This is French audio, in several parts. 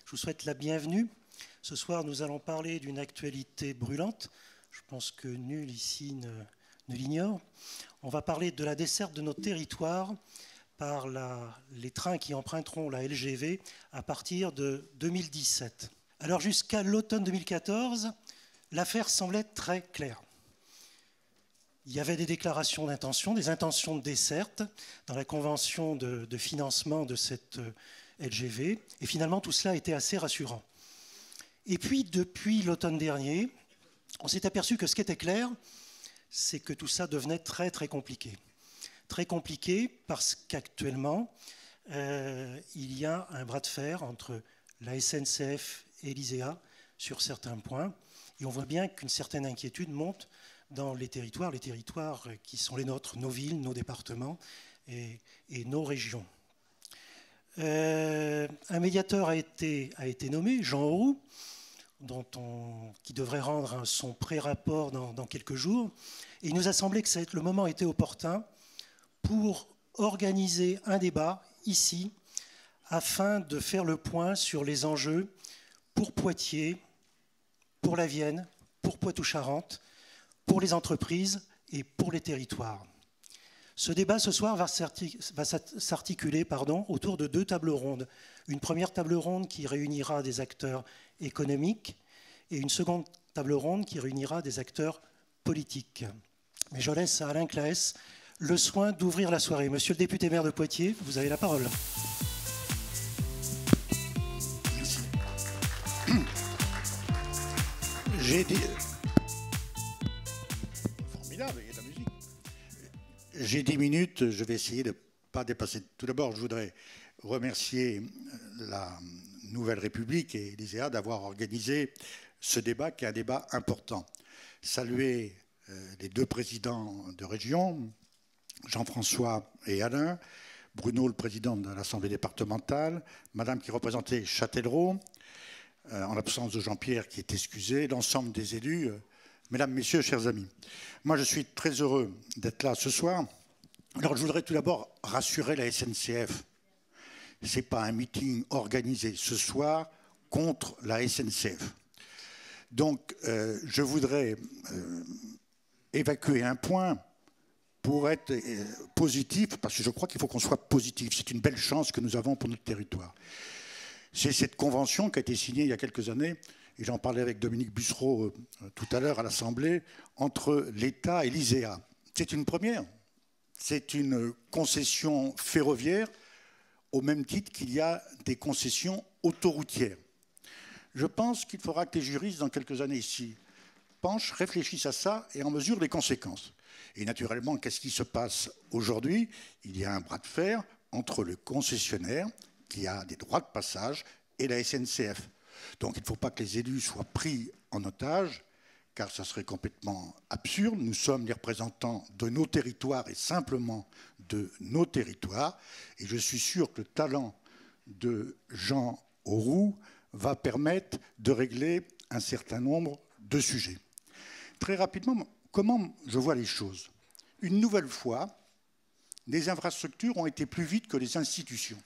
Je vous souhaite la bienvenue. Ce soir, nous allons parler d'une actualité brûlante. Je pense que nul ici ne l'ignore. On va parler de la desserte de nos territoires par les trains qui emprunteront la LGV à partir de 2017. Alors jusqu'à l'automne 2014, l'affaire semblait très claire. Il y avait des déclarations d'intention, des intentions de desserte dans la convention de financement de cette LGV. Et finalement, tout cela était assez rassurant. Et puis, depuis l'automne dernier, on s'est aperçu que ce qui était clair, c'est que tout ça devenait très, très compliqué. Très compliqué parce qu'actuellement, il y a un bras de fer entre la SNCF et l'ISEA sur certains points. Et on voit bien qu'une certaine inquiétude monte dans les territoires qui sont les nôtres, nos villes, nos départements et nos régions. Un médiateur a été nommé, Jean Auroux, qui devrait rendre son pré-rapport dans quelques jours. Et il nous a semblé que le moment était opportun pour organiser un débat ici afin de faire le point sur les enjeux pour Poitiers, pour la Vienne, pour Poitou-Charentes, pour les entreprises et pour les territoires. Ce débat ce soir va s'articuler autour de deux tables rondes. Une première table ronde qui réunira des acteurs économiques et une seconde table ronde qui réunira des acteurs politiques. Mais je laisse à Alain Claes le soin d'ouvrir la soirée. Monsieur le député maire de Poitiers, vous avez la parole. Merci. Formidable, il y a de la musique. J'ai 10 minutes, je vais essayer de ne pas dépasser. Tout d'abord, je voudrais remercier la Nouvelle République et l'ISEA d'avoir organisé ce débat qui est un débat important. Saluer les deux présidents de région, Jean-François et Alain, Bruno, le président de l'Assemblée départementale, Madame qui représentait Châtellerault, en l'absence de Jean-Pierre qui est excusé, l'ensemble des élus, Mesdames, Messieurs, chers amis. Moi, je suis très heureux d'être là ce soir. Alors, je voudrais tout d'abord rassurer la SNCF. Ce n'est pas un meeting organisé ce soir contre la SNCF. Donc, je voudrais évacuer un point pour être positif, parce que je crois qu'il faut qu'on soit positif. C'est une belle chance que nous avons pour notre territoire. C'est cette convention qui a été signée il y a quelques années, et j'en parlais avec Dominique Bussereau tout à l'heure à l'Assemblée, entre l'État et l'ISEA. C'est une première. C'est une concession ferroviaire au même titre qu'il y a des concessions autoroutières. Je pense qu'il faudra que les juristes, dans quelques années ici, penchent, réfléchissent à ça et en mesurent les conséquences. Et naturellement, qu'est-ce qui se passe aujourd'hui? Il y a un bras de fer entre le concessionnaire, qui a des droits de passage, et la SNCF. Donc il ne faut pas que les élus soient pris en otage, car ça serait complètement absurde. Nous sommes les représentants de nos territoires et simplement de nos territoires. Et je suis sûr que le talent de Jean Auroux va permettre de régler un certain nombre de sujets. Très rapidement, comment je vois les choses? Une nouvelle fois, les infrastructures ont été plus vite que les institutions.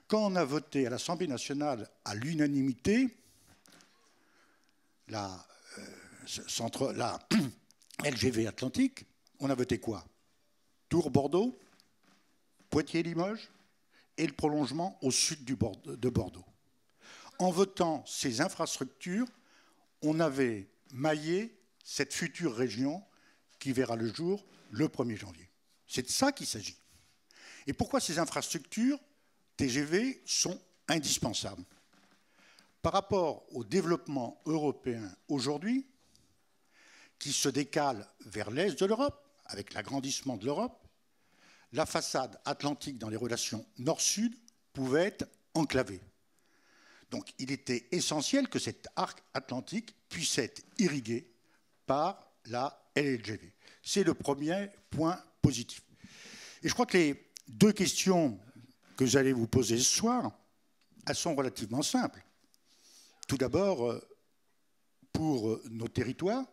Quand on a voté à l'Assemblée nationale à l'unanimité la LGV Atlantique, on a voté quoi? Tours-Bordeaux, Poitiers-Limoges et le prolongement au sud de Bordeaux. En votant ces infrastructures, on avait maillé cette future région qui verra le jour le 1er janvier. C'est de ça qu'il s'agit. Et pourquoi ces infrastructures TGV sont indispensables? Par rapport au développement européen aujourd'hui, qui se décale vers l'est de l'Europe, avec l'agrandissement de l'Europe, la façade atlantique dans les relations nord-sud pouvait être enclavée. Donc il était essentiel que cet arc atlantique puisse être irrigué par la LGV. C'est le premier point positif. Et je crois que les deux questions que j'allais vous poser ce soir, elles sont relativement simples. Tout d'abord, pour nos territoires,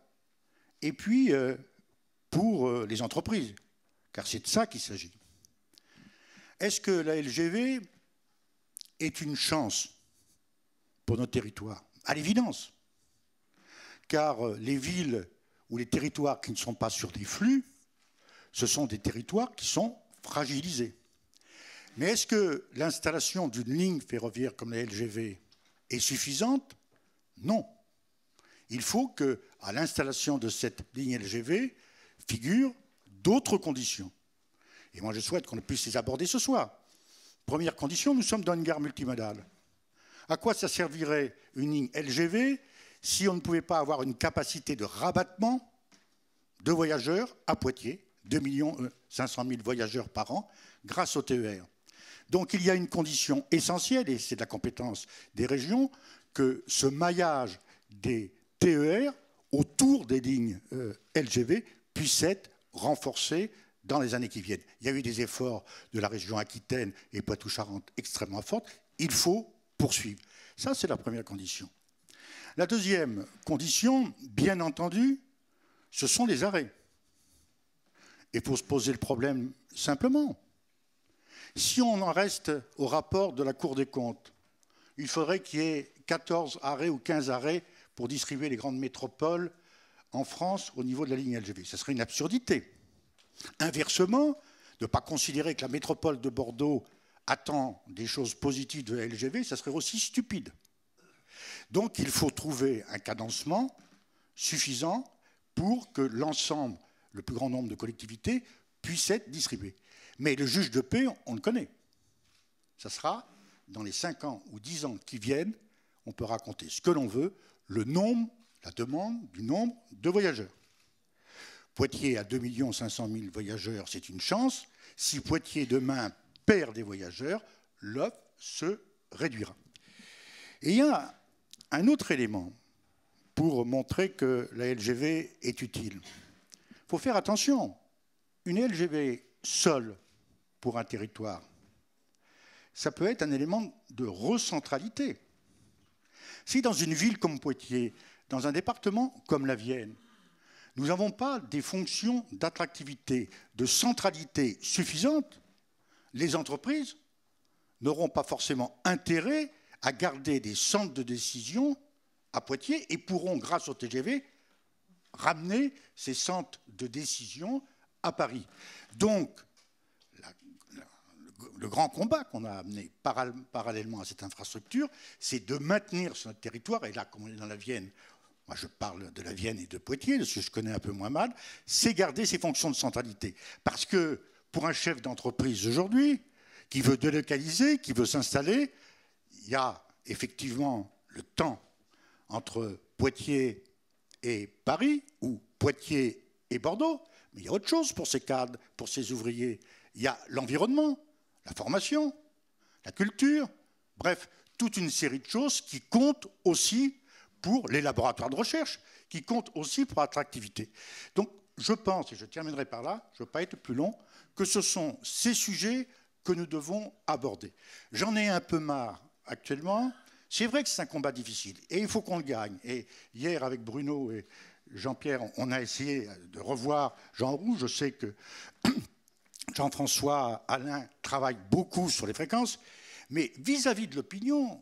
et puis pour les entreprises, car c'est de ça qu'il s'agit. Est-ce que la LGV est une chance pour nos territoires, à l'évidence. Car les villes ou les territoires qui ne sont pas sur des flux, ce sont des territoires qui sont fragilisés. Mais est-ce que l'installation d'une ligne ferroviaire comme la LGV est suffisante? Non. Il faut qu'à l'installation de cette ligne LGV figurent d'autres conditions. Et moi, je souhaite qu'on puisse les aborder ce soir. Première condition, nous sommes dans une gare multimodale. À quoi ça servirait une ligne LGV si on ne pouvait pas avoir une capacité de rabattement de voyageurs à Poitiers, 2 500 000 voyageurs par an, grâce au TER. Donc il y a une condition essentielle, et c'est de la compétence des régions, que ce maillage des TER autour des lignes LGV puisse être renforcé dans les années qui viennent. Il y a eu des efforts de la région Aquitaine et Poitou-Charentes extrêmement forts. Il faut poursuivre. Ça, c'est la première condition. La deuxième condition, bien entendu, ce sont les arrêts. Il faut se poser le problème simplement. Si on en reste au rapport de la Cour des comptes, il faudrait qu'il y ait 14 arrêts ou 15 arrêts pour distribuer les grandes métropoles en France au niveau de la ligne LGV. Ce serait une absurdité. Inversement, de ne pas considérer que la métropole de Bordeaux attend des choses positives de la LGV, ça serait aussi stupide. Donc il faut trouver un cadencement suffisant pour que l'ensemble, le plus grand nombre de collectivités, puissent être distribuées. Mais le juge de paix, on le connaît. Ça sera, dans les 5 ans ou 10 ans qui viennent, on peut raconter ce que l'on veut, le nombre, la demande du nombre de voyageurs. Poitiers a 2 500 000 voyageurs, c'est une chance. Si Poitiers demain perd des voyageurs, l'offre se réduira. Et il y a un autre élément pour montrer que la LGV est utile. Il faut faire attention. Une LGV seule pour un territoire, ça peut être un élément de recentralité. Si dans une ville comme Poitiers, dans un département comme la Vienne, nous n'avons pas des fonctions d'attractivité, de centralité suffisantes, les entreprises n'auront pas forcément intérêt à garder des centres de décision à Poitiers et pourront, grâce au TGV, ramener ces centres de décision à Paris. Donc, le grand combat qu'on a amené parallèlement à cette infrastructure, c'est de maintenir sur notre territoire, et là, comme on est dans la Vienne, moi je parle de la Vienne et de Poitiers, parce que je connais un peu moins mal, c'est garder ces fonctions de centralité. Parce que pour un chef d'entreprise aujourd'hui, qui veut délocaliser, qui veut s'installer, il y a effectivement le temps entre Poitiers et Paris, ou Poitiers et Bordeaux, mais il y a autre chose pour ces cadres, pour ces ouvriers. Il y a l'environnement, la formation, la culture, bref, toute une série de choses qui comptent aussi pour les laboratoires de recherche, qui comptent aussi pour l'attractivité. Donc, je pense, et je terminerai par là, je ne veux pas être plus long, que ce sont ces sujets que nous devons aborder. J'en ai un peu marre actuellement. C'est vrai que c'est un combat difficile, et il faut qu'on le gagne. Et hier, avec Bruno et Jean-Pierre, on a essayé de revoir Jean Roux. Je sais que Jean-François Alain travaille beaucoup sur les fréquences, mais vis-à-vis de l'opinion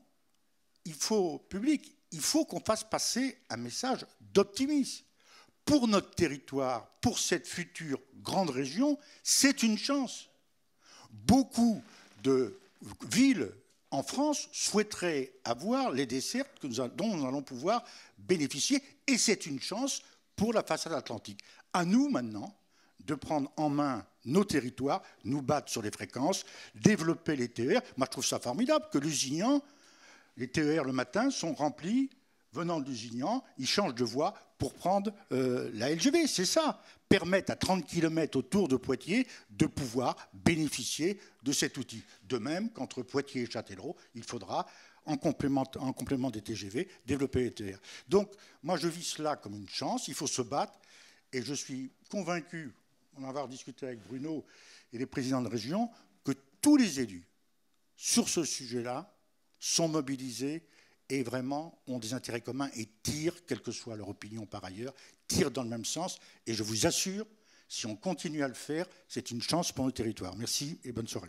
publique, il faut qu'on fasse passer un message d'optimisme. Pour notre territoire, pour cette future grande région, c'est une chance. Beaucoup de villes en France souhaiteraient avoir les dessertes dont nous allons pouvoir bénéficier, et c'est une chance pour la façade atlantique. À nous maintenant de prendre en main nos territoires, nous battre sur les fréquences, développer les TER. Moi, je trouve ça formidable que Lusignan, les TER le matin sont remplis, venant de Lusignan, ils changent de voie pour prendre la LGV. C'est ça, permettre à 30 km autour de Poitiers de pouvoir bénéficier de cet outil. De même qu'entre Poitiers et Châtellerault, il faudra, en complément des TGV, développer les TER. Donc, moi, je vis cela comme une chance, il faut se battre, et je suis convaincu, on en avoir discuté avec Bruno et les présidents de région, que tous les élus, sur ce sujet-là, sont mobilisés et vraiment ont des intérêts communs et tirent, quelle que soit leur opinion par ailleurs, tirent dans le même sens. Et je vous assure, si on continue à le faire, c'est une chance pour nos territoires. Merci et bonne soirée.